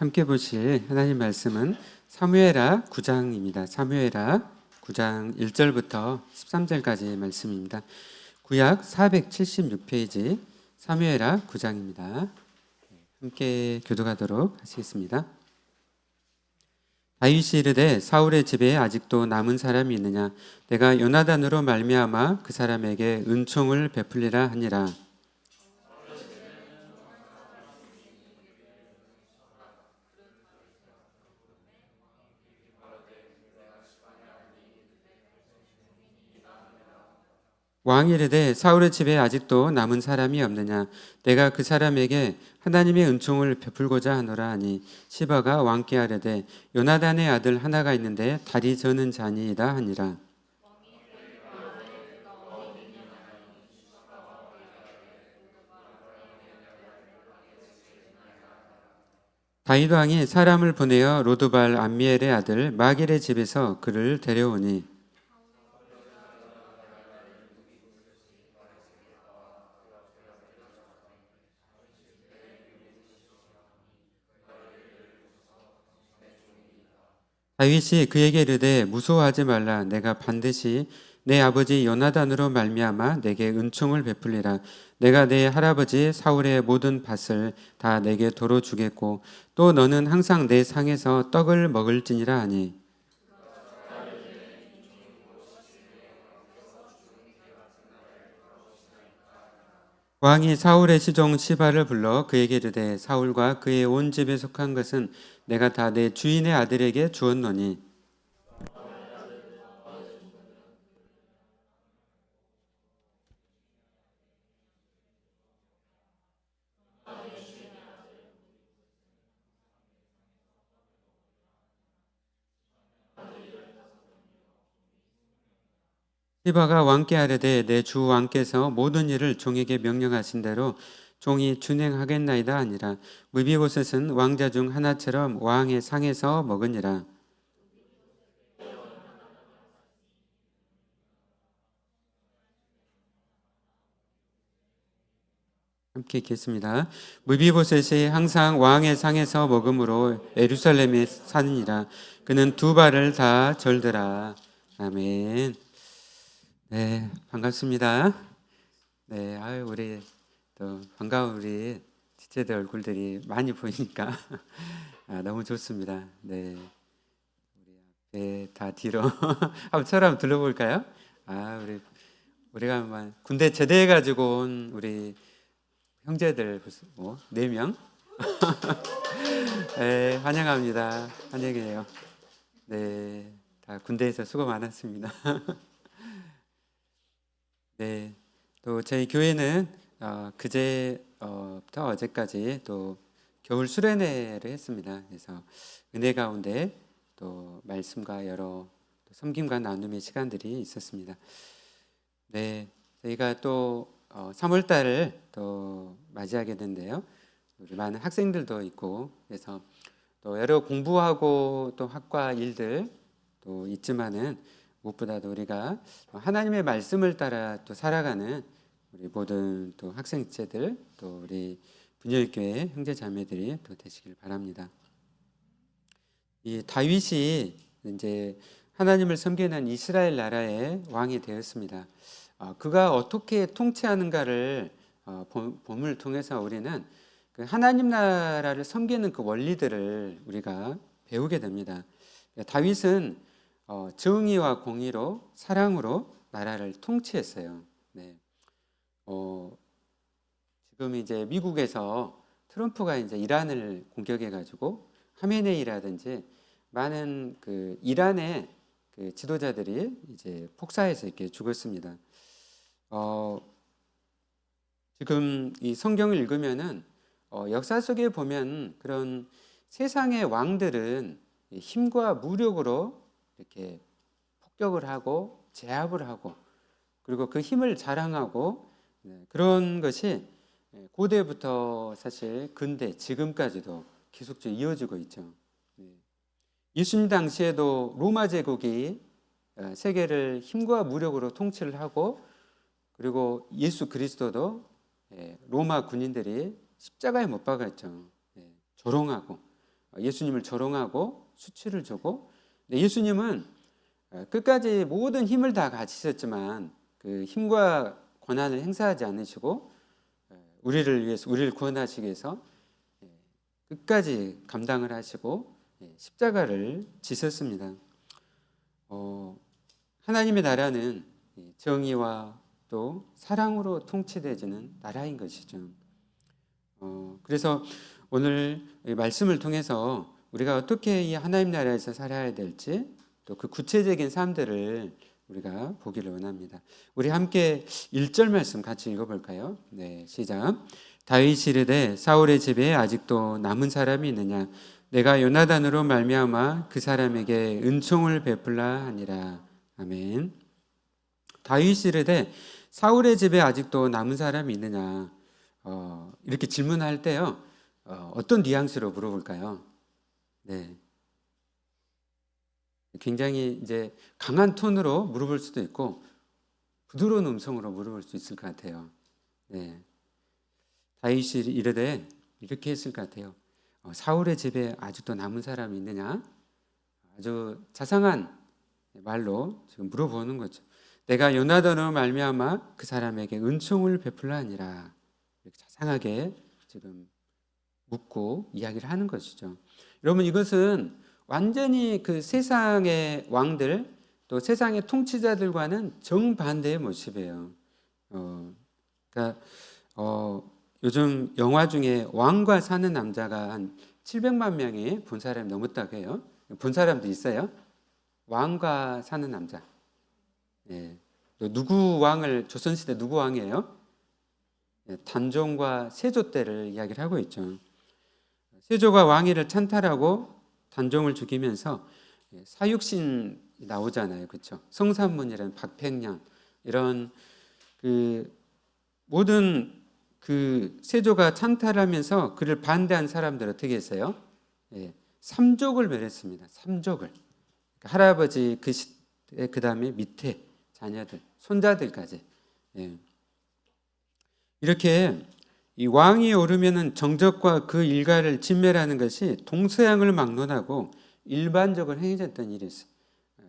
함께 보실 하나님 말씀은 사무엘하 9장입니다. 사무엘하 9장 1절부터 13절까지의 말씀입니다. 구약 476페이지 사무엘하 9장입니다. 함께 교독하도록 하시겠습니다. 다윗이 이르되 사울의 집에 아직도 남은 사람이 있느냐? 내가 요나단으로 말미암아 그 사람에게 은총을 베풀리라 하니라. 왕이 이르되 사울의 집에 아직도 남은 사람이 없느냐? 내가 그 사람에게 하나님의 은총을 베풀고자 하노라 하니 시바가 왕께 아뢰되 요나단의 아들 하나가 있는데 다리 저는 자니이다 하니라. 다윗 왕이 사람을 보내어 로드발 암미엘의 아들 마길의 집에서 그를 데려오니 다윗이 그에게 이르되 무서워하지 말라. 내가 반드시 내 아버지 요나단으로 말미암아 내게 은총을 베풀리라. 내가 내 할아버지 사울의 모든 밭을 다 내게 도로 주겠고 또 너는 항상 내 상에서 떡을 먹을지니라 하니 왕이 사울의 시종 시바를 불러 그에게 이르되 사울과 그의 온 집에 속한 것은 내가 다 내 주인의 아들에게 주었노니 시바가 왕께 아뢰되 내 주 왕께서 모든 일을 종에게 명령하신 대로 종이 준행하겠나이다 아니라 무비보셋은 왕자 중 하나처럼 왕의 상에서 먹으니라. 함께 읽겠습니다. 무비보셋이 항상 왕의 상에서 먹음으로 예루살렘에 사느니라. 그는 두 발을 다 절더라. 아멘. 네, 반갑습니다. 네, 아유 우리 또 반가운 우리 지체들 얼굴들이 많이 보이니까 너무 좋습니다. 네, 우리 앞에 다 뒤로 한번 처럼 한번 둘러볼까요? 우리가 한번 군대 제대해가지고 온 우리 형제들 뭐 4명 네, 환영합니다. 환영해요. 네, 다 군대에서 수고 많았습니다. 네, 또 저희 교회는 그제부터 어제까지 또 겨울 수련회를 했습니다. 그래서 은혜 가운데 또 말씀과 여러 섬김과 나눔의 시간들이 있었습니다. 네, 저희가 또 3월 달을 또 맞이하게 된대요. 우리 많은 학생들도 있고 그래서 또 여러 공부하고 또 학과 일들 또 있지만은 무엇보다도 우리가 하나님의 말씀을 따라 또 살아가는 우리 모든 또 학생체들 또 우리 분열교회 형제 자매들이 또 되시길 바랍니다. 이 다윗이 이제 하나님을 섬기는 이스라엘 나라의 왕이 되었습니다. 그가 어떻게 통치하는가를 본문을 통해서 우리는 그 하나님 나라를 섬기는 그 원리들을 우리가 배우게 됩니다. 다윗은 정의와 공의로 사랑으로 나라를 통치했어요. 네. 지금 이제 미국에서 트럼프가 이제 이란을 공격해가지고 하메네이라든지 많은 그 이란의 그 지도자들이 이제 폭사해서 이렇게 죽었습니다. 지금 이 성경을 읽으면은 역사 속에 보면 그런 세상의 왕들은 힘과 무력으로 이렇게 폭격을 하고 제압을 하고 그리고 그 힘을 자랑하고 그런 것이 고대부터 사실 근대 지금까지도 계속적으로 이어지고 있죠. 예수님 당시에도 로마 제국이 세계를 힘과 무력으로 통치를 하고 그리고 예수 그리스도도 로마 군인들이 십자가에 못 박았죠. 조롱하고 예수님을 조롱하고 수치를 주고, 예수님은 끝까지 모든 힘을 다 가지셨지만 그 힘과 권한을 행사하지 않으시고 우리를 위해서, 우리를 구원하시기 위해서 끝까지 감당을 하시고 십자가를 지셨습니다. 하나님의 나라는 정의와 또 사랑으로 통치되지는 나라인 것이죠. 그래서 오늘 말씀을 통해서 우리가 어떻게 이 하나님 나라에서 살아야 될지, 또 그 구체적인 삶들을 우리가 보기를 원합니다. 우리 함께 1절 말씀 같이 읽어볼까요? 네, 시작. 다윗이 이르되 사울의 집에 아직도 남은 사람이 있느냐? 내가 요나단으로 말미암아 그 사람에게 은총을 베풀라 하니라. 아멘. 다윗이 이르되 사울의 집에 아직도 남은 사람이 있느냐? 이렇게 질문할 때요, 어떤 뉘앙스로 물어볼까요? 네. 굉장히 이제 강한 톤으로 물어볼 수도 있고 부드러운 음성으로 물어볼 수 있을 것 같아요. 네. 다윗이 이르되 이렇게 했을 것 같아요. 사울의 집에 아직도 남은 사람이 있느냐? 아주 자상한 말로 지금 물어보는 거죠. 내가 요나단으로 말미암아 그 사람에게 은총을 베풀라 하니라. 이렇게 자상하게 지금 묻고 이야기를 하는 것이죠. 여러분, 이것은 완전히 그 세상의 왕들, 또 세상의 통치자들과는 정반대의 모습이에요. 그러니까 요즘 영화 중에 왕과 사는 남자가 한 700만 명이 본 사람이 넘었다고 해요. 본 사람도 있어요? 왕과 사는 남자. 예. 누구 왕을, 조선시대 누구 왕이에요? 예, 단종과 세조 때를 이야기를 하고 있죠. 세조가 왕위를 찬탈하고 단종을 죽이면서 사육신 나오잖아요, 그렇죠? 성산문이라는 박팽년, 이런 그 모든 그 세조가 찬탈하면서 그를 반대한 사람들 어떻게 했어요? 예, 삼족을 멸했습니다. 삼족을. 그러니까 할아버지 그 다음에 밑에 자녀들, 손자들까지. 예. 이렇게 이 왕이 오르면은 정적과 그 일가를 진멸하는 것이 동서양을 막론하고 일반적으로 행해졌던 일이었어요.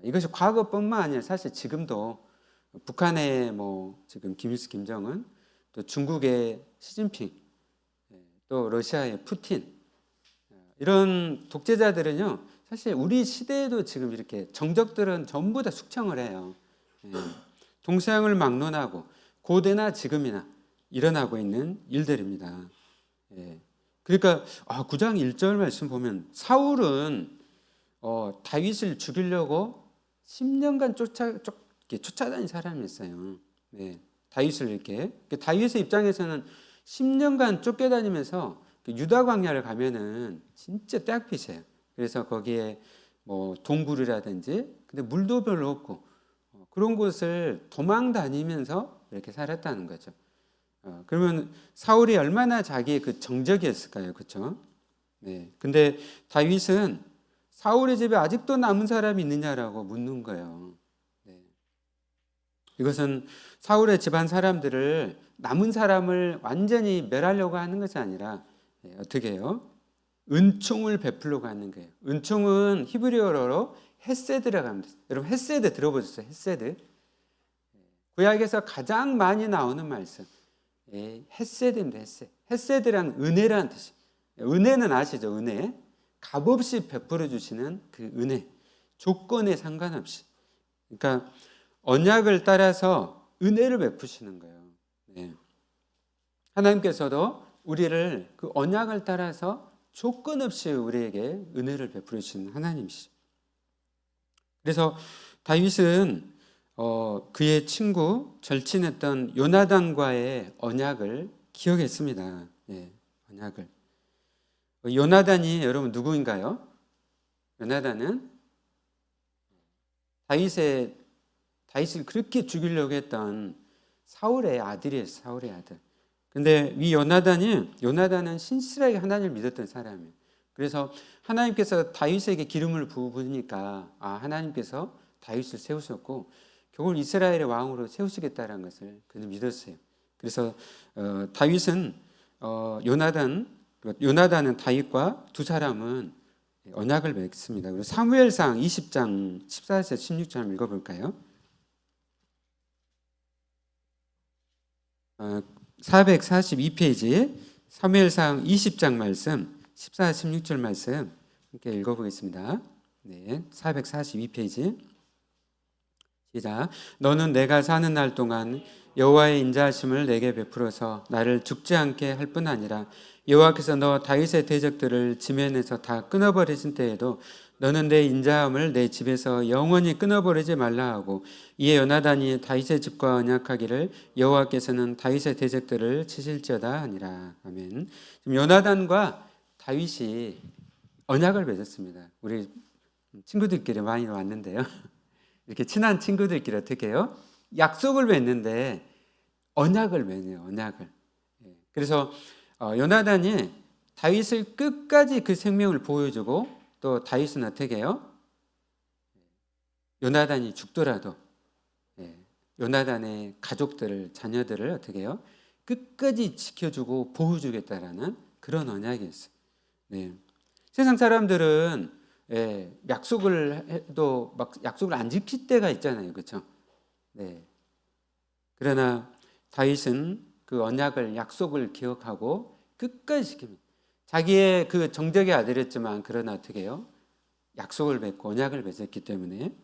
이것이 과거뿐만 아니라 사실 지금도 북한의 뭐 지금 김일성, 김정은, 또 중국의 시진핑, 또 러시아의 푸틴, 이런 독재자들은요, 사실 우리 시대에도 지금 이렇게 정적들은 전부 다 숙청을 해요. 동서양을 막론하고 고대나 지금이나 일어나고 있는 일들입니다. 그러니까 9장 1절 말씀 보면 사울은 다윗을 죽이려고 10년간 쫓아다닌 사람이었어요. 다윗을 이렇게. 다윗의 입장에서는 10년간 쫓겨다니면서 유다 광야를 가면은 진짜 떼약빛이에요. 그래서 거기에 뭐 동굴이라든지, 근데 물도 별로 없고 그런 곳을 도망 다니면서 이렇게 살았다는 거죠. 그러면 사울이 얼마나 자기의 그 정적이었을까요, 그렇죠? 네. 근데 다윗은 사울의 집에 아직도 남은 사람이 있느냐라고 묻는 거예요. 네. 이것은 사울의 집안 사람들을, 남은 사람을 완전히 멸하려고 하는 것이 아니라 어떻게 해요? 은총을 베풀려고 하는 거예요. 은총은 히브리어로 헤세드라고 합니다. 여러분, 헤세드 들어보셨어요? 헤세드. 구약에서 가장 많이 나오는 말씀. 헤세드입니다. 헤세드란 은혜라는 뜻이에요. 은혜는 아시죠? 은혜. 값없이 베풀어 주시는 그 은혜. 조건에 상관없이. 그러니까 언약을 따라서 은혜를 베푸시는 거예요. 하나님께서도 우리를 그 언약을 따라서 조건 없이 우리에게 은혜를 베풀어 주시는 하나님이시죠. 그래서 다윗은 그의 친구, 절친했던 요나단과의 언약을 기억했습니다. 언약을. 요나단이 여러분 누구인가요? 요나단은 다윗을 그렇게 죽이려고 했던 사울의 아들이에요. 사울의 아들. 근데 이 요나단은 신실하게 하나님을 믿었던 사람이에요. 그래서 하나님께서 다윗에게 기름을 부으니까 하나님께서 다윗을 세우셨고 결국 이스라엘의 왕으로 세우시겠다는 것을 그는 믿었어요. 그래서 다윗은 요나단은 다윗과 두 사람은 언약을 맺습니다. 그리고 사무엘상 20장 14에서 16절 읽어볼까요? 442페이지 사무엘상 20장 말씀 14, 16절 말씀 함께 읽어보겠습니다. 네, 442페이지 시작. 너는 내가 사는 날 동안 여호와의 인자하심을 내게 베풀어서 나를 죽지 않게 할 뿐 아니라 여호와께서 너 다윗의 대적들을 지면에서 다 끊어버리신 때에도 너는 내 인자함을 내 집에서 영원히 끊어버리지 말라 하고 이에 요나단이 다윗의 집과 언약하기를 여호와께서는 다윗의 대적들을 치실지어다 하니라. 아멘. 지금 요나단과 다윗이 언약을 맺었습니다. 우리 친구들끼리 많이 왔는데요. 이렇게 친한 친구들끼리 어떻게 해요? 약속을 맺는데 언약을 맺네요. 언약을. 그래서 요나단이 다윗을 끝까지 그 생명을 보여주고 또 다윗은 어떻게 해요? 요나단이 죽더라도 요나단의 가족들을 자녀들을 어떻게 해요? 끝까지 지켜주고 보호주겠다라는 그런 언약이었어요. 네. 세상 사람들은 약속을 해도 막 약속을 안 지킬 때가 있잖아요, 그렇죠? 네. 그러나 다윗은 그 언약을 약속을 기억하고 끝까지 지킵니다. 자기의 그 정적의 아들이었지만 그러나 어떻게 해요? 약속을 맺고 언약을 맺었기 때문에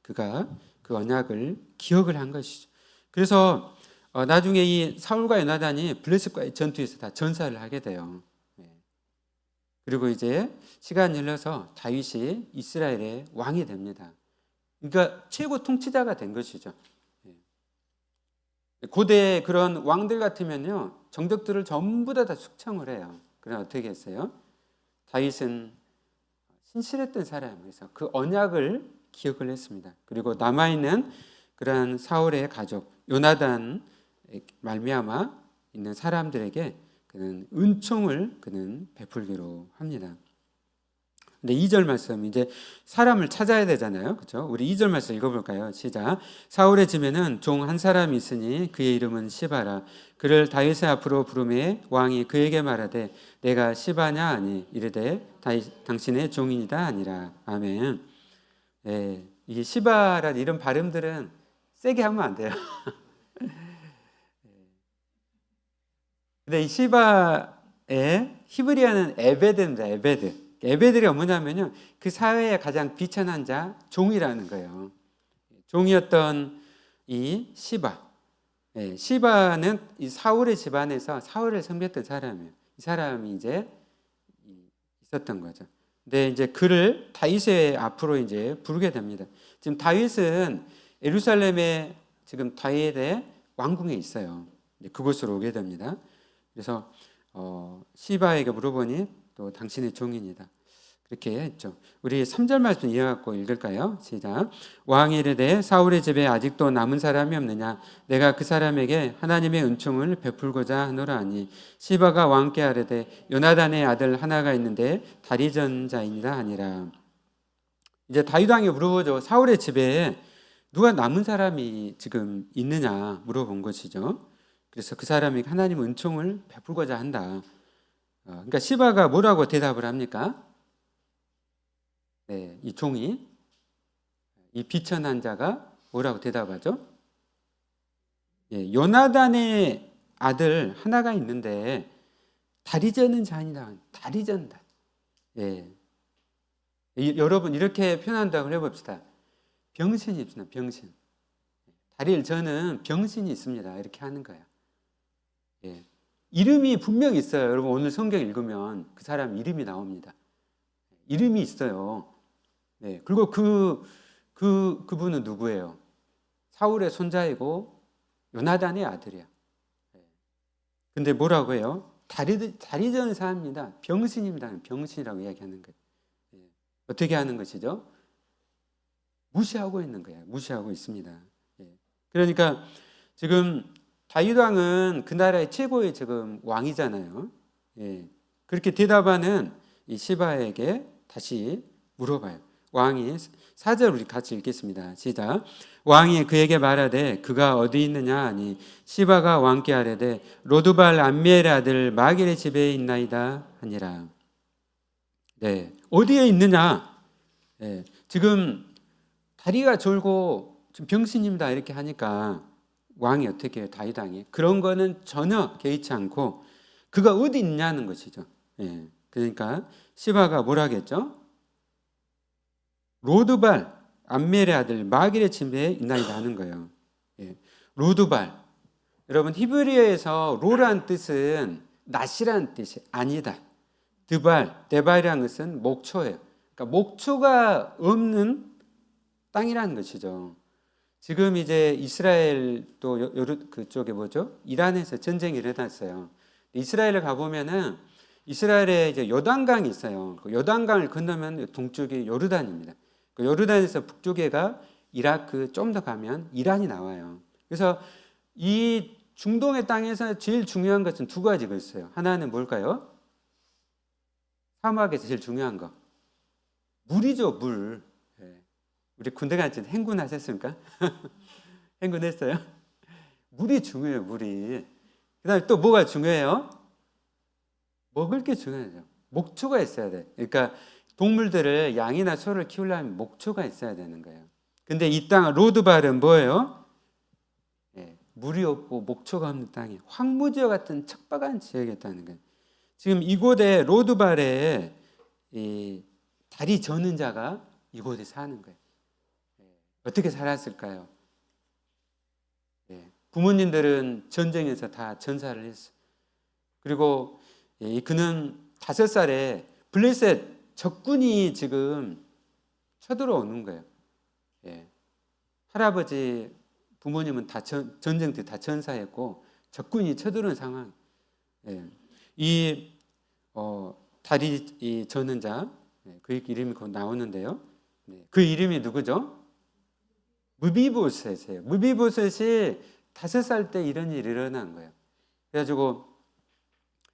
그가 그 언약을 기억을 한 것이죠. 그래서 나중에 이 사울과 요나단이 블레셋과의 전투에서 다 전사를 하게 돼요. 그리고 이제 시간이 흘러서 다윗이 이스라엘의 왕이 됩니다. 그러니까 최고 통치자가 된 것이죠. 고대 그런 왕들 같으면요, 정적들을 전부 다 숙청을 해요. 그러나 어떻게 했어요? 다윗은 신실했던 사람이어서 그 언약을 기억을 했습니다. 그리고 남아있는 그러한 사울의 가족 요나단 말미암아 있는 사람들에게 그는 은총을 그는 베풀기로 합니다. 근데 2절 말씀 이제 사람을 찾아야 되잖아요. 그렇죠? 우리 2절 말씀 읽어볼까요? 시작. 사울의 집에는 종 한 사람이 있으니 그의 이름은 시바라. 그를 다윗의 앞으로 부르매 왕이 그에게 말하되 내가 시바냐 하니 이르되 당신의 종이다 아니라. 아멘. 네, 이게 시바라는 이런 발음들은 세게 하면 안 돼요. 근데 이 시바의 히브리어는 에베드입니다. 에베드. 에베드가 뭐냐면요, 그 사회의 가장 비천한 자, 종이라는 거예요. 종이었던 이 시바. 시바는 이 사울의 집안에서 사울을 섬겼던 사람이에요. 이 사람이 이제 있었던 거죠. 근데 이제 그를 다윗의 앞으로 이제 부르게 됩니다. 지금 다윗은 예루살렘에 지금 다윗의 왕궁에 있어요. 그곳으로 오게 됩니다. 그래서 시바에게 물어보니 또 당신의 종이니다. 그렇게 했죠. 우리 3절 말씀 이어갖고 읽을까요? 시작. 왕이 이르되 사울의 집에 아직도 남은 사람이 없느냐? 내가 그 사람에게 하나님의 은총을 베풀고자 하노라 하니 시바가 왕께 아뢰되 요나단의 아들 하나가 있는데 다리전 자이니라 하니라. 이제 다윗 왕이 물어보죠. 사울의 집에 누가 남은 사람이 지금 있느냐 물어본 것이죠. 그래서 그 사람이 하나님 은총을 베풀고자 한다. 그러니까 시바가 뭐라고 대답을 합니까? 네, 이 종이, 이 비천한 자가 뭐라고 대답하죠? 요나단의 아들 하나가 있는데 다리 저는 자니라. 다리 전다. 여러분 이렇게 표현한다고 해봅시다. 병신이 있습니다. 병신. 다리를 저는 병신이 있습니다. 이렇게 하는 거예요. 이름이 분명히 있어요. 여러분 오늘 성경 읽으면 그 사람 이름이 나옵니다. 이름이 있어요. 그리고 그분은 누구예요? 사울의 손자이고 요나단의 아들이야. 근데 뭐라고 해요? 다리 저는 사람입니다. 병신입니다. 병신이라고 이야기하는 거예요. 어떻게 하는 것이죠? 무시하고 있는 거예요. 무시하고 있습니다. 그러니까 지금 다윗 왕은 그 나라의 최고의 지금 왕이잖아요. 그렇게 대답하는 이 시바에게 다시 물어봐요. 왕이 4절 우리 같이 읽겠습니다. 시작. 왕이 그에게 말하되 그가 어디 있느냐 하니 시바가 왕께 아뢰되 로드발 암미엘의 아들 마길의 집에 있나이다 하니라. 네, 어디에 있느냐? 네, 지금 다리가 졸고 지금 병신입니다 이렇게 하니까 왕이 어떻게 해요? 다윗 왕이 그런 거는 전혀 개의치 않고 그가 어디 있냐는 것이죠. 예, 그러니까 시바가 뭐라 하겠죠? 로드발 암멜의 아들 마길의 집에 있나이다 하는 거예요. 예, 로드발. 여러분 히브리어에서 로란 뜻은 낫이라는 뜻이 아니다. 드발, 데발이라는 것은 목초예요. 그러니까 목초가 없는 땅이라는 것이죠. 지금 이제 이스라엘 또 그쪽에 뭐죠? 이란에서 전쟁이 일어났어요. 이스라엘을 가보면은 이스라엘에 이제 요단강이 있어요. 그 요단강을 건너면 동쪽이 요르단입니다. 그 요르단에서 북쪽에가 이라크 좀 더 가면 이란이 나와요. 그래서 이 중동의 땅에서 제일 중요한 것은 두 가지가 있어요. 하나는 뭘까요? 사막에서 제일 중요한 거. 물이죠, 물. 우리 군대 갈 때 행군하셨습니까? 행군했어요? 물이 중요해요, 물이. 그 다음에 또 뭐가 중요해요? 먹을 게 중요하죠. 목초가 있어야 돼. 그러니까 동물들을 양이나 소를 키우려면 목초가 있어야 되는 거예요. 근데 이 땅 로드발은 뭐예요? 물이 없고 목초가 없는 땅이 황무지와 같은 척박한 지역이었다는 거예요. 지금 이곳에 로드발에 이 다리 저는 자가 이곳에 사는 거예요. 어떻게 살았을까요? 부모님들은 전쟁에서 다 전사를 했어요. 그리고 그는 5살에 블레셋 적군이 지금 쳐들어오는 거예요. 할아버지 부모님은 다 전쟁 때 다 전사했고 적군이 쳐들어오는 상황. 이 다리 저는 자, 그 이름이 곧 나오는데요. 그 이름이 누구죠? 무비보셋이에요. 무비보셋이 5살 때 이런 일이 일어난 거예요. 그래가지고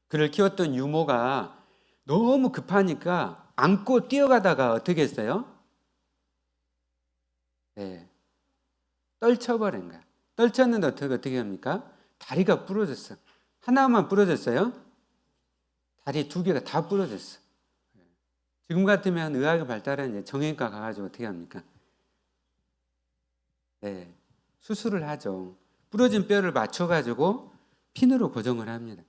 그를 키웠던 유모가 너무 급하니까 안고 뛰어가다가 어떻게 했어요? 떨쳐버린 거야. 떨쳤는데 어떻게 합니까? 다리가 부러졌어. 하나만 부러졌어요? 다리 2개가 다 부러졌어. 지금 같으면 의학이 발달한 정형외과 가가지고 어떻게 합니까? 수술을 하죠. 부러진 뼈를 맞춰가지고 핀으로 고정을 합니다.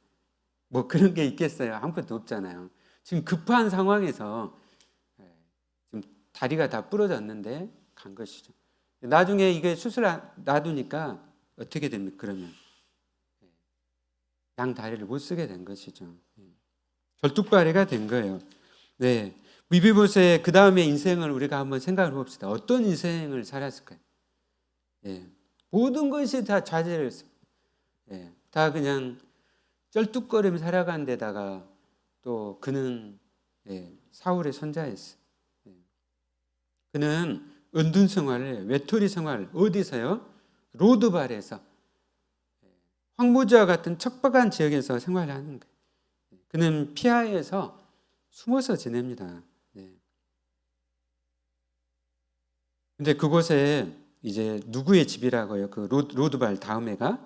뭐 그런 게 있겠어요? 아무것도 없잖아요. 지금 급한 상황에서 지금 다리가 다 부러졌는데 간 것이죠. 나중에 이게 수술 놔두니까 어떻게 됩니까? 그러면 양 다리를 못 쓰게 된 것이죠. 절뚝발이가 된 거예요. 무비보셋의 그 다음의 인생을 우리가 한번 생각해 봅시다. 어떤 인생을 살았을까요? 모든 것이 다 좌절을 했어요. 다 그냥 쩔뚝거리며 살아간 데다가 또 그는 사울의 손자였어요. 그는 은둔 생활을, 외톨이 생활을 어디서요? 로드발에서 황무지와 같은 척박한 지역에서 생활을 하는 거예요. 그는 피하에서 숨어서 지냅니다. 근데 그곳에 이제 누구의 집이라고요? 그 로드발 다음에가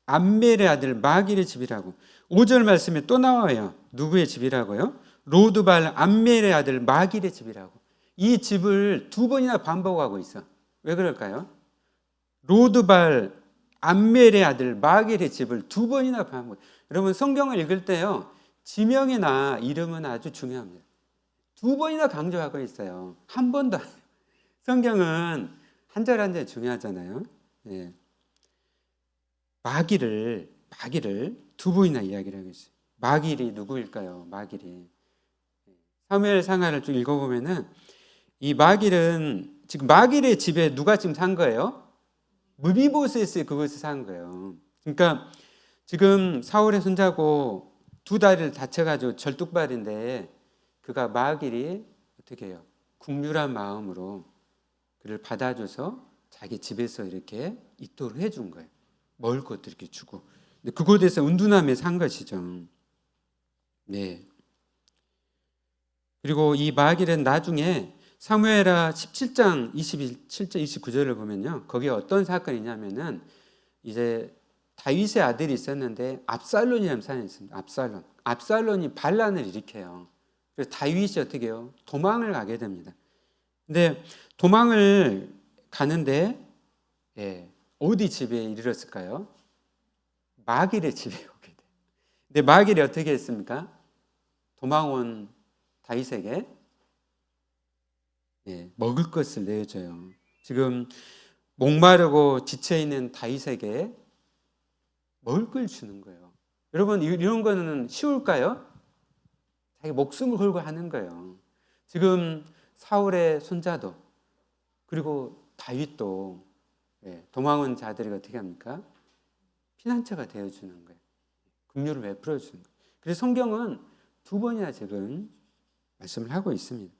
암멜의 아들 마길의 집이라고. 5절 말씀에 또 나와요. 누구의 집이라고요? 로드발 암멜의 아들 마길의 집이라고. 이 집을 2번이나 반복하고 있어. 왜 그럴까요? 로드발 암멜의 아들 마길의 집을 2번이나 반복. 여러분 성경을 읽을 때요, 지명이나 이름은 아주 중요합니다. 2번이나 강조하고 있어요. 한 번도 아니에요. 성경은 한 절 한 절 중요하잖아요. 마길을 2번이나 이야기를 하고 있어요. 마길이 누구일까요? 마길이. 사무엘 상하를 쭉 읽어보면은 이 마길은 지금 마길의 집에 누가 지금 산 거예요? 무비보셋이 그곳에 산 거예요. 그러니까 지금 사울의 손자고 2 다리를 다쳐가지고 절뚝발인데 그가 마길이 어떻게 해요? 국률한 마음으로 그를 받아줘서 자기 집에서 이렇게 있도록 해준 거예요. 먹을 것도 이렇게 주고. 근데 그곳에서 은둔함에 산 것이죠. 그리고 이 마길은 나중에 사무엘하 17장 27절 29절을 보면요, 거기에 어떤 사건이 있냐면은 이제 다윗의 아들이 있었는데 압살론이라는 사람이 있습니다. 압살론이 반란을 일으켜요. 그래서 다윗이 어떻게 해요? 도망을 가게 됩니다. 근데 도망을 가는데 어디 집에 이르렀을까요? 마길의 집에 오게 돼요. 근데 마길이 어떻게 했습니까? 도망온 다윗에게 먹을 것을 내어줘요. 지금 목마르고 지쳐있는 다윗에게 먹을 걸 주는 거예요. 여러분, 이런 거는 쉬울까요? 자기 목숨을 걸고 하는 거예요. 지금 사울의 손자도 그리고 다윗도 도망온 자들이 어떻게 합니까? 피난처가 되어주는 거예요. 긍휼을 베풀어 주는 거예요. 그래서 성경은 2번이나 지금 말씀을 하고 있습니다.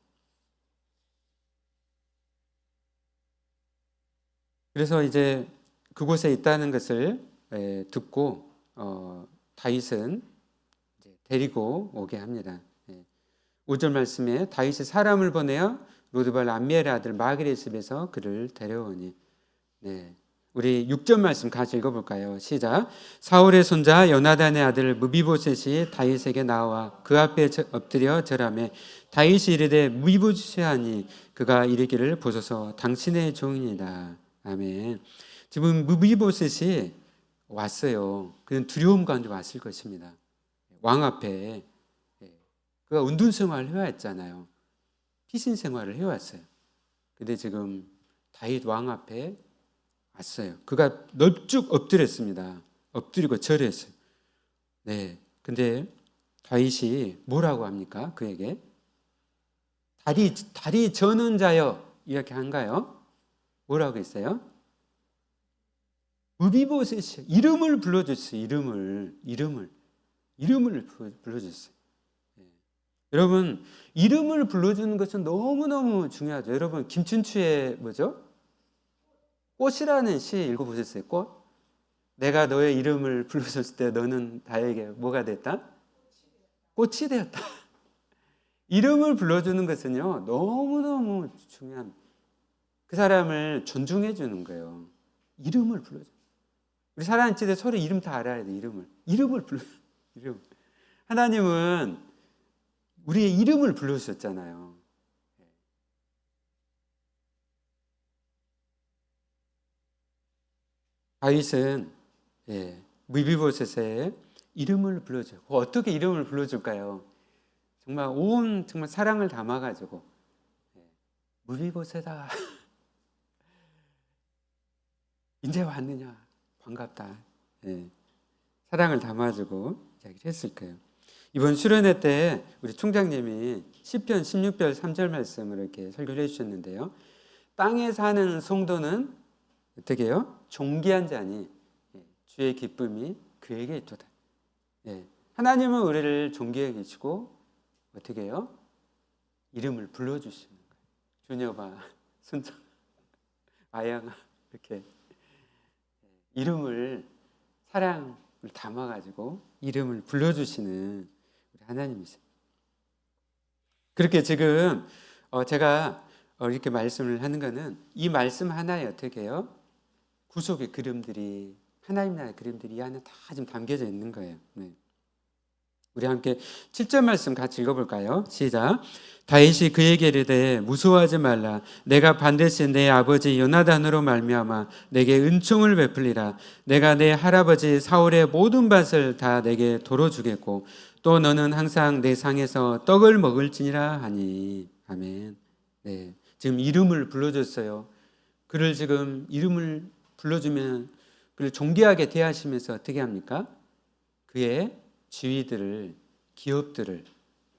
그래서 이제 그곳에 있다는 것을 듣고 다윗은 데리고 오게 합니다. 5절 말씀에 다윗이 사람을 보내어 로드발 암미엘의 아들 마길의 집에서 그를 데려오니. 우리 6절 말씀 같이 읽어볼까요? 시작. 사울의 손자 요나단의 아들 무비보셋이 다윗에게 나와 그 앞에 엎드려 절하매 다윗이 이르되 무비보셋하니 그가 이르기를 보소서 당신의 종이니이다. 아멘. 지금 무비보셋이 왔어요. 그는 두려움 가운데 왔을 것입니다. 왕 앞에 그가 운둔 생활을 해왔잖아요. 피신 생활을 해왔어요. 근데 지금 다윗 왕 앞에 왔어요. 그가 넙죽 엎드렸습니다. 엎드리고 절했어요. 근데 다윗이 뭐라고 합니까? 그에게 다리 저는 자여 이렇게 한가요? 뭐라고 했어요? 무비보셋이 이름을 불러줬어요. 이름을 불러줬어요. 여러분, 이름을 불러주는 것은 너무너무 중요하죠. 여러분, 김춘추의 뭐죠? 꽃이라는 시 읽어보셨어요? 꽃? 내가 너의 이름을 불러줬을 때 너는 나에게 뭐가 됐다? 꽃이 되었다. 이름을 불러주는 것은요, 너무너무 중요한, 그 사람을 존중해 주는 거예요. 이름을 불러줘. 우리 살아있을 때 서로 이름 다 알아야 돼. 이름을 불러. 이름. 하나님은 우리의 이름을 불러주셨잖아요. 다윗은 무비보셋의 이름을 불러줘요. 어떻게 이름을 불러줄까요? 정말 사랑을 담아가지고 무비보셋아 이제 왔느냐 반갑다. 사랑을 담아주고 이야기를 했을 거예요. 이번 수련회 때 우리 총장님이 시편 16편 3절 말씀을 이렇게 설교를 해주셨는데요. 땅에 사는 성도는 어떻게 해요? 존귀한 자니 주의 기쁨이 그에게 있도다. 하나님은 우리를 존귀해 계시고 어떻게 해요? 이름을 불러주시는 거예요. 주녀봐, 순정, 아양아 이렇게 이름을 사랑을 담아가지고 이름을 불러주시는 우리 하나님이세요. 그렇게 지금 제가 이렇게 말씀을 하는 거는 이 말씀 하나에 어떻게 해요? 구속의 그림들이 하나님 나라의 그림들이 이 안에 다 지금 담겨져 있는 거예요. 우리 함께 7절 말씀 같이 읽어볼까요? 시작. 다윗이 그에게 이르되 무서워하지 말라. 내가 반드시 내 아버지 요나단으로 말미암아 내게 은총을 베풀리라. 내가 내 할아버지 사울의 모든 밭을 다 내게 도로 주겠고 또 너는 항상 내 상에서 떡을 먹을지니라 하니. 아멘. 지금 이름을 불러줬어요. 그를 지금 이름을 불러주면 그를 존귀하게 대하시면서 어떻게 합니까? 그의 지위들을, 기업들을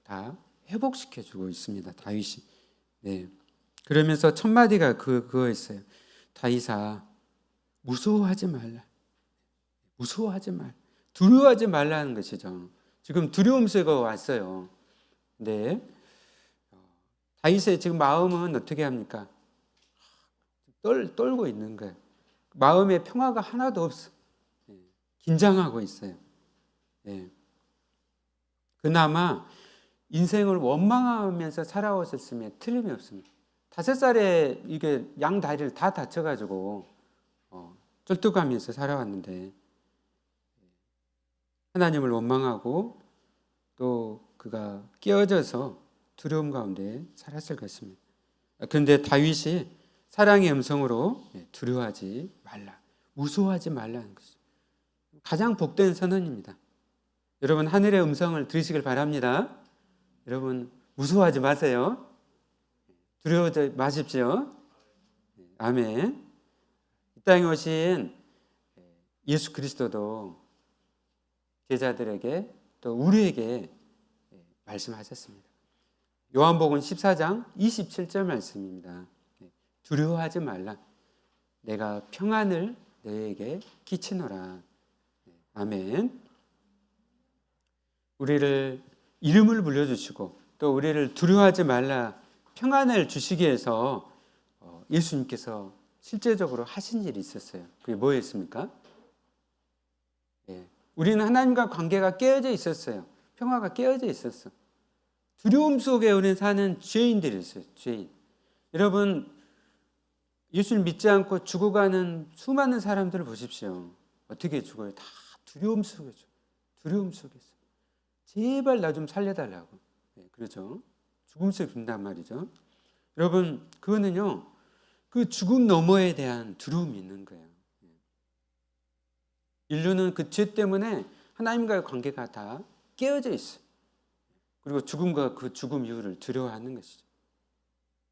다 회복시켜주고 있습니다. 다윗이. 그러면서 첫 마디가 그거였어요. 다윗아, 무서워하지 말라. 무서워하지 말. 두려워하지 말라는 것이죠. 지금 두려움세가 왔어요. 다윗의 지금 마음은 어떻게 합니까? 떨고 있는 거예요. 마음에 평화가 하나도 없어. 긴장하고 있어요. 그나마 인생을 원망하면서 살아오셨으면 틀림이 없습니다. 5살에 이게 양 다리를 다 다쳐가지고 쩔뚝하면서 살아왔는데 하나님을 원망하고 또 그가 깨어져서 두려움 가운데 살았을 것입니다. 그런데 다윗이 사랑의 음성으로 두려워하지 말라, 무서워하지 말라는 것이죠. 가장 복된 선언입니다. 여러분 하늘의 음성을 들으시길 바랍니다. 여러분 무서워하지 마세요. 두려워하지 마십시오. 아멘. 이 땅에 오신 예수 그리스도도 제자들에게 또 우리에게 말씀하셨습니다. 요한복음 14장 27절 말씀입니다. 두려워하지 말라. 내가 평안을 너에게 끼치노라. 아멘. 우리를 이름을 불려주시고 또 우리를 두려워하지 말라 평안을 주시기 위해서 예수님께서 실제적으로 하신 일이 있었어요. 그게 뭐였습니까? 우리는 하나님과 관계가 깨어져 있었어요. 평화가 깨어져 있었어. 두려움 속에 우리는 사는 죄인들이었어요. 죄인. 여러분 예수를 믿지 않고 죽어가는 수많은 사람들을 보십시오. 어떻게 죽어요? 다 두려움 속에 죽어요. 두려움 속에서. 제발 나 좀 살려달라고. 그렇죠. 죽음 속에 죽는단 말이죠. 여러분 그거는요. 그 죽음 너머에 대한 두려움이 있는 거예요. 인류는 그 죄 때문에 하나님과의 관계가 다 깨어져 있어요. 그리고 죽음과 그 죽음 이후를 두려워하는 것이죠.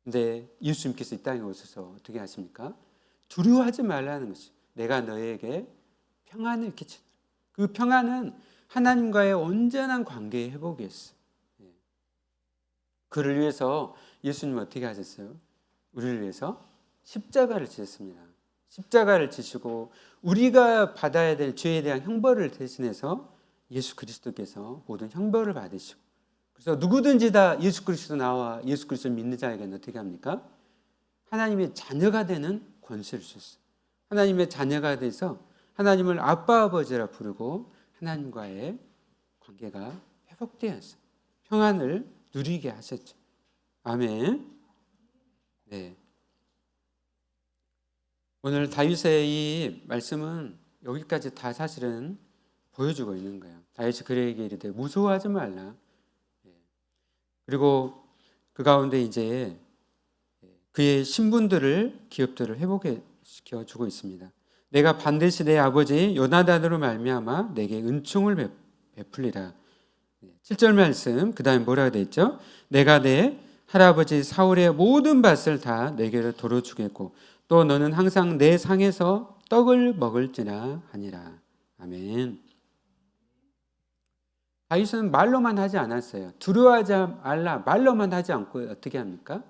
근데 예수님께서 이 땅에 오셔서 어떻게 하십니까? 두려워하지 말라는 것이죠. 내가 너에게 평안을 끼친다. 그 평안은 하나님과의 온전한 관계의 회복이었어요. 그를 위해서 예수님은 어떻게 하셨어요? 우리를 위해서 십자가를 지셨습니다. 십자가를 지시고 우리가 받아야 될 죄에 대한 형벌을 대신해서 예수 그리스도께서 모든 형벌을 받으시고, 그래서 누구든지 다 예수 그리스도 나와 예수 그리스도를 믿는 자에게는 어떻게 합니까? 하나님의 자녀가 되는 권세를 주셨어요. 하나님의 자녀가 돼서 하나님을 아빠 아버지라 부르고 하나님과의 관계가 회복되었어요. 평안을 누리게 하셨죠. 아멘. 네. 오늘 다윗의 이 말씀은 여기까지 다 사실은 보여주고 있는 거예요. 다윗이 그에게 이르되 무서워하지 말라. 그리고 그 가운데 이제 그의 신분들을 기업들을 회복시켜 주고 있습니다. 내가 반드시 내 아버지 요나단으로 말미암아 내게 은총을 베풀리라. 7절 말씀 그 다음에 뭐라고 되어 있죠? 내가 내 할아버지 사울의 모든 밭을 다 내게로 도로 주겠고 또 너는 항상 내 상에서 떡을 먹을지나 하니라. 아멘. 다윗은 말로만 하지 않았어요. 두려워하지 말라 말로만 하지 않고 어떻게 합니까?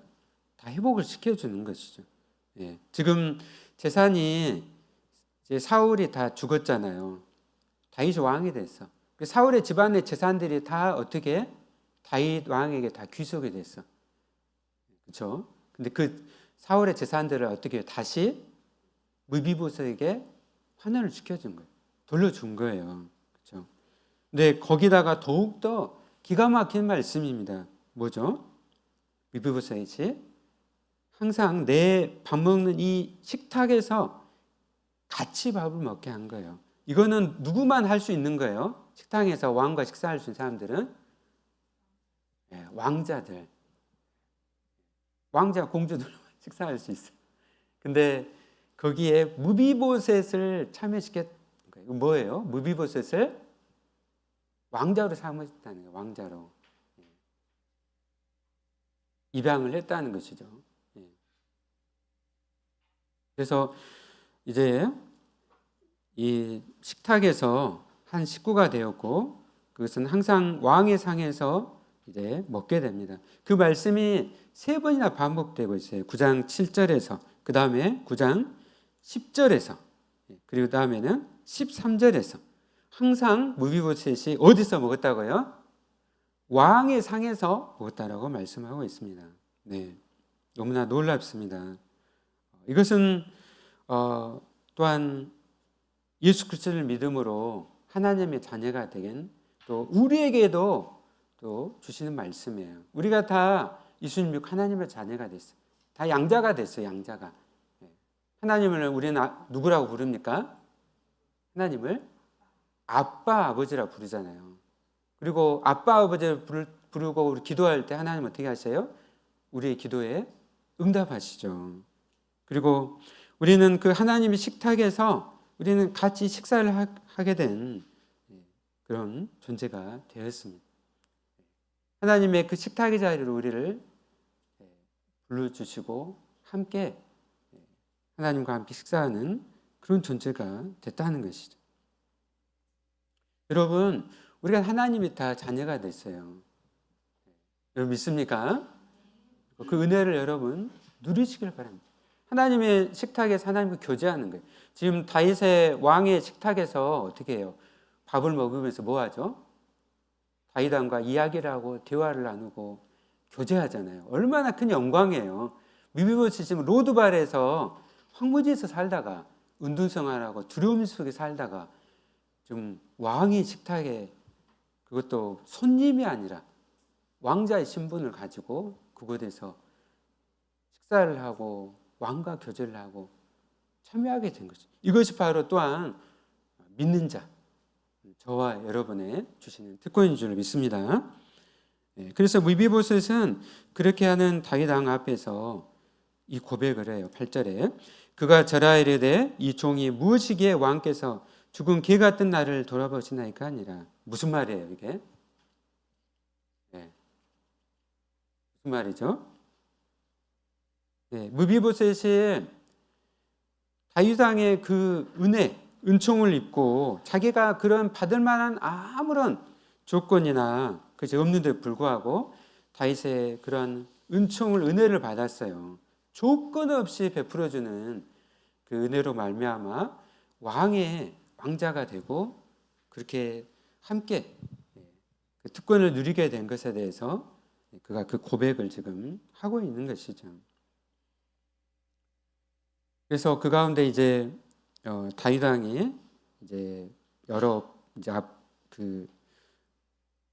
다 회복을 시켜주는 것이죠. 지금 재산이 이제 사울이 다 죽었잖아요. 다윗이 왕이 됐어. 사울의 집안의 재산들이 다 어떻게 다윗 왕에게 다 귀속이 됐어. 그렇죠? 근데 그 사울의 재산들을 어떻게 다시 무비보셋에게 환원을 시켜준 거예요. 돌려준 거예요. 그렇죠? 근데 거기다가 더욱더 기가 막힌 말씀입니다. 뭐죠? 무비보셋이 항상 내 밥 먹는 이 식탁에서 같이 밥을 먹게 한 거예요. 이거는 누구만 할 수 있는 거예요. 식당에서 왕과 식사할 수 있는 사람들은 왕자들, 왕자 공주들 식사할 수 있어요. 근데 거기에 무비보셋을 참여시켰던 거예요. 뭐예요? 무비보셋을 왕자로 삼으셨다는 거예요. 왕자로 입양을 했다는 것이죠. 그래서 이제 이 식탁에서 한 식구가 되었고 그것은 항상 왕의 상에서 이제 먹게 됩니다. 그 말씀이 3번이나 반복되고 있어요. 9장 7절에서 그 다음에 9장 10절에서 그리고 다음에는 13절에서 항상 무비보셋이 어디서 먹었다고요? 왕의 상에서 먹었다라고 말씀하고 있습니다. 네, 너무나 놀랍습니다. 이것은 또한 예수 그리스도를 믿음으로 하나님의 자녀가 되긴 또 우리에게도 또 주시는 말씀이에요. 우리가 다 예수님 믿고 하나님의 자녀가 됐어요. 다 양자가 됐어요. 양자가. 하나님을 우리는 누구라고 부릅니까? 하나님을 아빠 아버지라 부르잖아요. 그리고 아빠 아버지를 부르고 우리 기도할 때 하나님 어떻게 하세요? 우리의 기도에 응답하시죠. 그리고 우리는 그 하나님의 식탁에서 우리는 같이 식사를 하게 된 그런 존재가 되었습니다. 하나님의 그 식탁의 자리로 우리를 불러주시고 함께 하나님과 함께 식사하는 그런 존재가 됐다는 것이죠. 여러분, 우리가 하나님이 다 자녀가 됐어요. 여러분 믿습니까? 그 은혜를 여러분 누리시길 바랍니다. 하나님의 식탁에서 하나님과 교제하는 거예요. 지금 다윗의 왕의 식탁에서 어떻게 해요? 밥을 먹으면서 뭐 하죠? 다윗 왕과 이야기를 하고 대화를 나누고 교제하잖아요. 얼마나 큰 영광이에요. 미비보시 지금 로드발에서 황무지에서 살다가 은둔생활하고 두려움 속에 살다가 좀 왕의 식탁에, 그것도 손님이 아니라 왕자의 신분을 가지고 그곳에서 식사를 하고 왕과 교제를 하고 참여하게 된 거죠. 이것이 바로 또한 믿는 자, 저와 여러분의 주시는 특권인 줄 믿습니다. 그래서 미비보셋은 그렇게 하는 다윗 왕 앞에서 이 고백을 해요. 8절에 그가 저라 이르되 이 종이 무엇이기에 왕께서 죽은 개 같은 나를 돌아보시나이까 하니라. 무슨 말이에요 이게? 무슨 말이죠? 미비보셋이 다윗 왕의 그 은총을 입고 자기가 그런 받을 만한 아무런 조건이나 그것이 없는데 불구하고 다윗의 그런 은혜를 받았어요. 조건 없이 베풀어주는 그 은혜로 말미암아 왕자가 되고 그렇게 함께 그 특권을 누리게 된 것에 대해서 그가 그 고백을 지금 하고 있는 것이죠. 그래서 그 가운데 이제 다윗 왕이 이제 여러 이제 그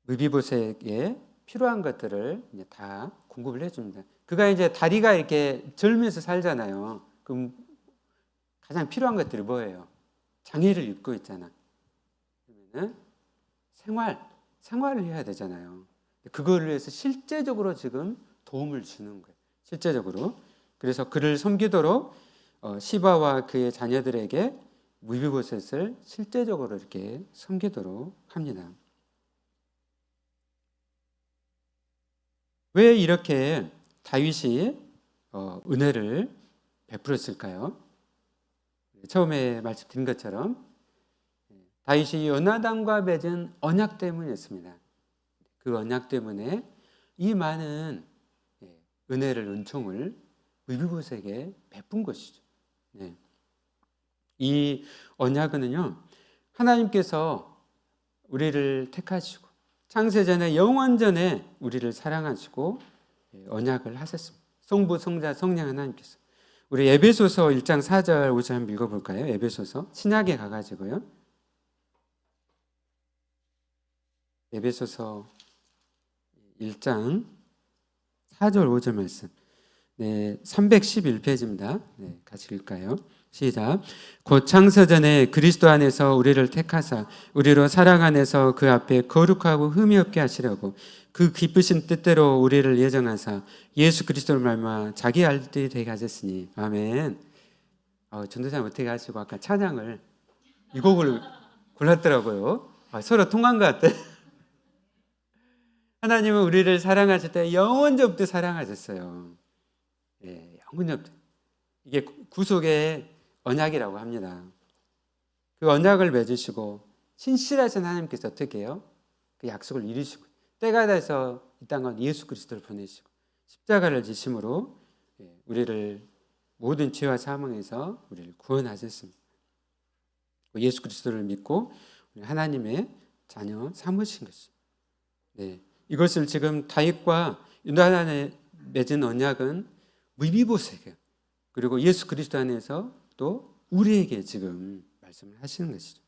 무비보셋에게 필요한 것들을 이제 다 공급을 해줍니다. 그가 이제 다리가 이렇게 절면서 살잖아요. 그럼 가장 필요한 것들이 뭐예요? 장애를 입고 있잖아. 그러면은 생활을 해야 되잖아요. 그걸 위해서 실제적으로 지금 도움을 주는 거예요. 실제적으로. 그래서 그를 섬기도록 시바와 그의 자녀들에게 무비보셋을 실제적으로 이렇게 섬기도록 합니다. 왜 이렇게 다윗이 은혜를 베풀었을까요? 처음에 말씀드린 것처럼 다윗이 요나단과 맺은 언약 때문이었습니다. 그 언약 때문에 이 많은 은총을 무비보셋에게 베푼 것이죠. 이 언약은요, 하나님께서 우리를 택하시고 창세전에 영원전에 우리를 사랑하시고 언약을 하셨습니다. 성부, 성자, 성령 하나님께서. 우리 에베소서 1장 4절 5절 한번 읽어볼까요? 에베소서 신약에 가가지고요. 에베소서 1장 4절 5절 말씀. 311페이지입니다. 같이 읽을까요? 시작. 곧 창세전에 그리스도 안에서 우리를 택하사 우리로 사랑 안에서 그 앞에 거룩하고 흠이 없게 하시려고 그 기쁘신 뜻대로 우리를 예정하사 예수 그리스도를 말미암아 자기 아들들이 되게 하셨으니. 아멘. 전도사님 어떻게 하시고 아까 찬양을 이 곡을 골랐더라고요. 서로 통한 것 같아. 하나님은 우리를 사랑하실 때 영원전부터 사랑하셨어요. 영원전부터. 이게 구속의 언약이라고 합니다. 그 언약을 맺으시고 신실하신 하나님께서 어떻게 해요? 그 약속을 이루시고 때가 돼서 이 땅은 예수 그리스도를 보내시고 십자가를 지심으로 우리를 모든 죄와 사망에서 우리를 구원하셨습니다. 예수 그리스도를 믿고 하나님의 자녀 삼으신 것이죠. 이것을 지금 다윗과 요나단에 맺은 언약은 무비보셋에게 그리고 예수 그리스도 안에서 또 우리에게 지금 말씀을 하시는 것이죠.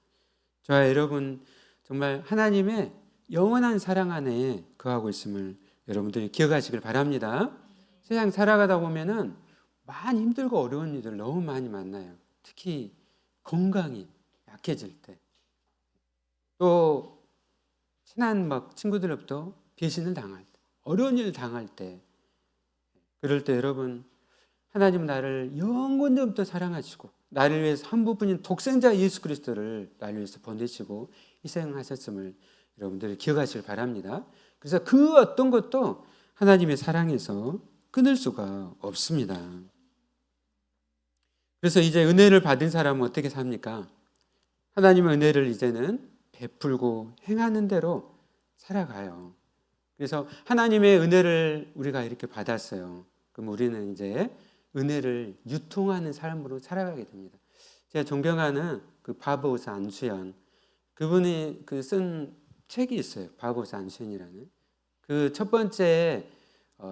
저와 여러분 정말 하나님의 영원한 사랑 안에 거하고 있음을 여러분들이 기억하시길 바랍니다. 세상 살아가다 보면은 많이 힘들고 어려운 일들 너무 많이 만나요. 특히 건강이 약해질 때, 또 친한 막 친구들로부터 배신을 당할 때, 어려운 일 당할 때, 그럴 때 여러분, 하나님 나를 영원전부터 사랑하시고 나를 위해서 한 부분인 독생자 예수 그리스도를 나를 위해서 보내시고 희생하셨음을 여러분들이 기억하시길 바랍니다. 그래서 그 어떤 것도 하나님의 사랑에서 끊을 수가 없습니다. 그래서 이제 은혜를 받은 사람은 어떻게 삽니까? 하나님의 은혜를 이제는 베풀고 행하는 대로 살아가요. 그래서 하나님의 은혜를 우리가 이렇게 받았어요. 그럼 우리는 이제 은혜를 유통하는 삶으로 살아가게 됩니다. 제가 존경하는 그 바보사 안수연, 그분이 쓴 책이 있어요. 바보사 안수연이라는. 그 첫 번째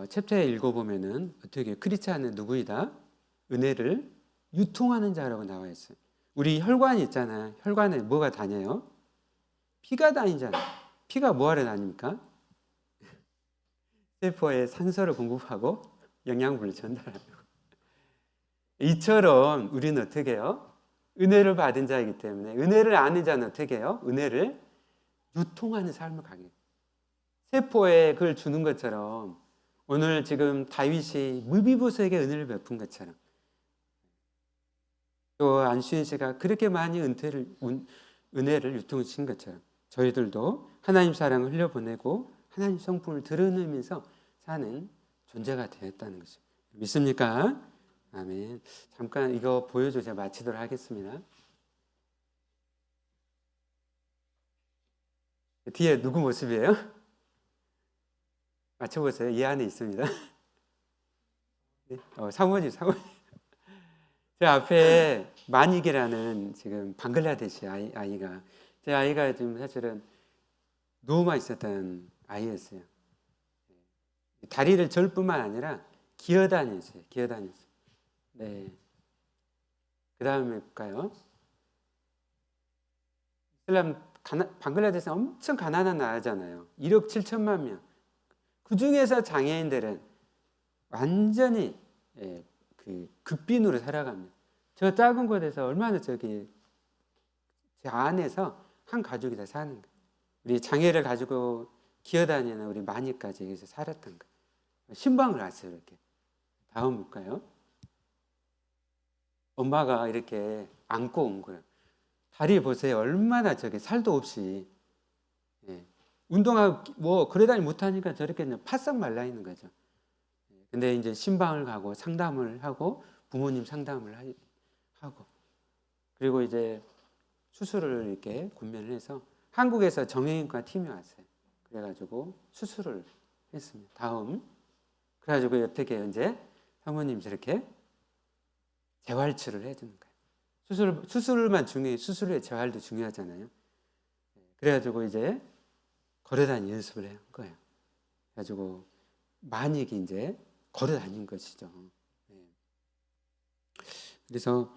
챕터에 읽어보면은 어떻게 크리스찬은 누구이다? 은혜를 유통하는 자라고 나와 있어요. 우리 혈관이 있잖아요. 혈관에 뭐가 다녀요? 피가 다니잖아요. 피가 뭐하러 다닙니까? 세포에 산소를 공급하고 영양분을 전달하고. 이처럼 우리는 어떻게 해요? 은혜를 받은 자이기 때문에 은혜를 아는 자는 어떻게 해요? 은혜를 유통하는 삶을 가게. 세포에 그걸 주는 것처럼 오늘 지금 다윗이 무비보스에게 은혜를 베푼 것처럼 또 안수인 씨가 그렇게 많이 은혜를 유통시킨 것처럼 저희들도 하나님 사랑을 흘려보내고 하나님 성품을 드러내면서 사는 존재가 되었다는 것을 믿습니까? 아멘. 잠깐 이거 보여줘 제가 마치도록 하겠습니다. 뒤에 누구 모습이에요? 맞춰보세요. 이 안에 있습니다. 네? 사모님. 제 앞에 마닉이라는 지금 방글라데시 아이가 제 아이가 지금 사실은 누워만 있었던 아이였어요. 다리를 절 뿐만 아니라 기어다녔어요. 네. 그 다음에 볼까요? 방글라데시는 엄청 가난한 나라잖아요. 1억 7천만 명. 그 중에서 장애인들은 완전히 극빈으로 살아갑니다. 저 작은 곳에서 얼마나 제 안에서 한 가족이 다 사는 거예요. 우리 장애를 가지고 기어다니는 우리 마니까지 여기서 살았던 거예요. 신방을 왔어요. 이렇게. 다음 볼까요? 엄마가 이렇게 안고 온 거예요. 다리 보세요. 얼마나 살도 없이 운동하고 그러다니 못하니까 저렇게 바싹 말라 있는 거죠. 근데 이제 신방을 가고 상담을 하고 부모님 상담을 하고 그리고 이제 수술을 이렇게 권면을 해서 한국에서 정형외과 팀이 왔어요. 그래가지고 수술을 했습니다. 다음 그래가지고 어떻게 이제 사모님 저렇게 재활치료를 해주는 거예요. 수술만 중요해. 수술 후에 재활도 중요하잖아요. 그래가지고 이제 걸어다니는 연습을 한 거예요. 그래가지고 만익이 이제 걸어다닌 것이죠. 그래서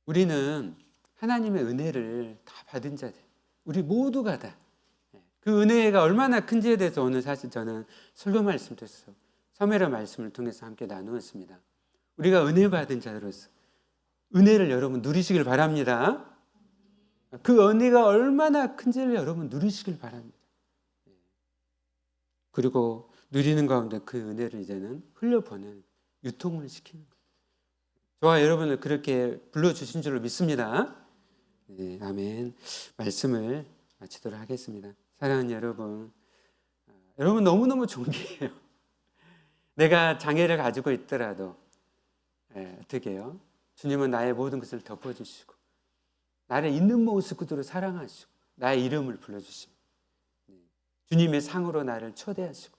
우리는 하나님의 은혜를 다 받은 자들, 우리 모두가 다 그 은혜가 얼마나 큰지에 대해서 오늘 사실 저는 설교 말씀 됐어. 서매라 말씀을 통해서 함께 나누었습니다. 우리가 은혜 받은 자로서 은혜를 여러분 누리시길 바랍니다. 그 은혜가 얼마나 큰지를 여러분 누리시길 바랍니다. 그리고 누리는 가운데 그 은혜를 이제는 흘려보내는 유통을 시키는 거예요. 저와 여러분을 그렇게 불러주신 줄로 믿습니다. 네, 아멘. 말씀을 마치도록 하겠습니다. 사랑하는 여러분, 여러분 너무너무 존귀해요. 내가 장애를 가지고 있더라도 어떻게 해요? 주님은 나의 모든 것을 덮어주시고 나를 있는 모습 그대로 사랑하시고 나의 이름을 불러주십니다. 주님의 상으로 나를 초대하시고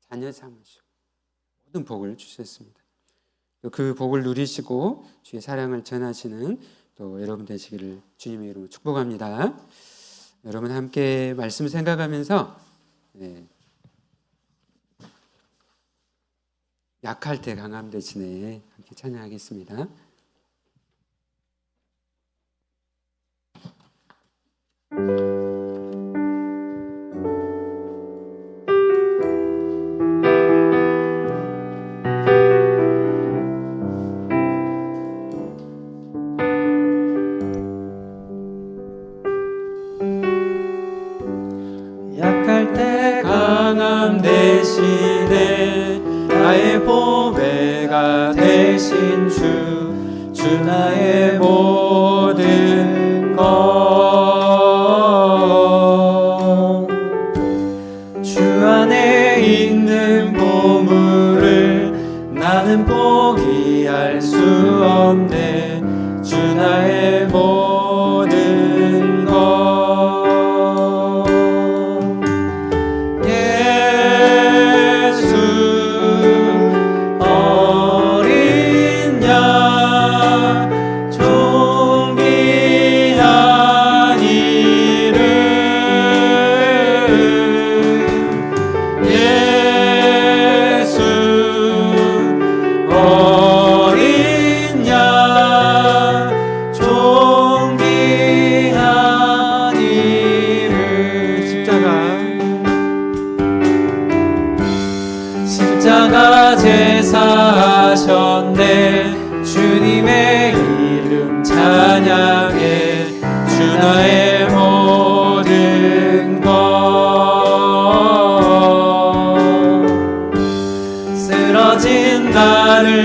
자녀 삼으시고 모든 복을 주셨습니다. 또 그 복을 누리시고 주의 사랑을 전하시는 또 여러분 되시기를 주님의 이름으로 축복합니다. 여러분 함께 말씀 생각하면서 약할 때 강함 대신에 함께 찬양하겠습니다. 되시네. 나의 보배가 되신 주 나의 모든 것. 주 안에 있는 보물을 나는 포기할 수 없네. 주 나의 모든 것. 예수 어린 양 존귀한 이름. 예수 어린 양 존귀한 이름. 십자가 제사하셨네. 주님의 이름 찬양해. 주 나의